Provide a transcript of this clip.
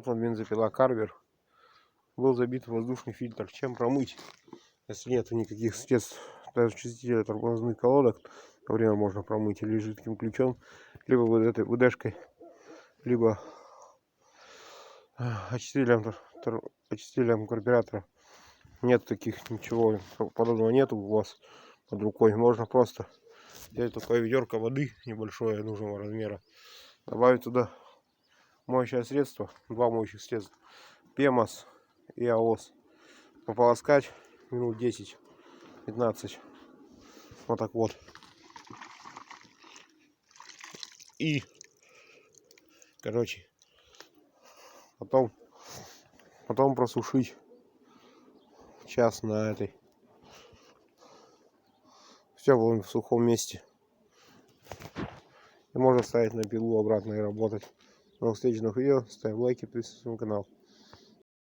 Вот он, бензопила Карвер. Был забит воздушный фильтр. Чем промыть, если нет никаких средств? Даже очистителя тормозных колодок, например, можно промыть или жидким ключом, либо вот этой ВДшкой, либо очистителем карбюратора. Нет таких, ничего подобного нету у вас под рукой. Можно просто взять такое ведерко воды небольшое нужного размера, добавить туда моющее средство, два моющих средства, Пемос и АОС, пополоскать минут 10-15, вот так вот, и короче потом просушить час на этой. Все было в сухом месте. И можно ставить на пилу обратно и работать. До новых встреч, новых видео. Ставь лайки, подписывайся на канал.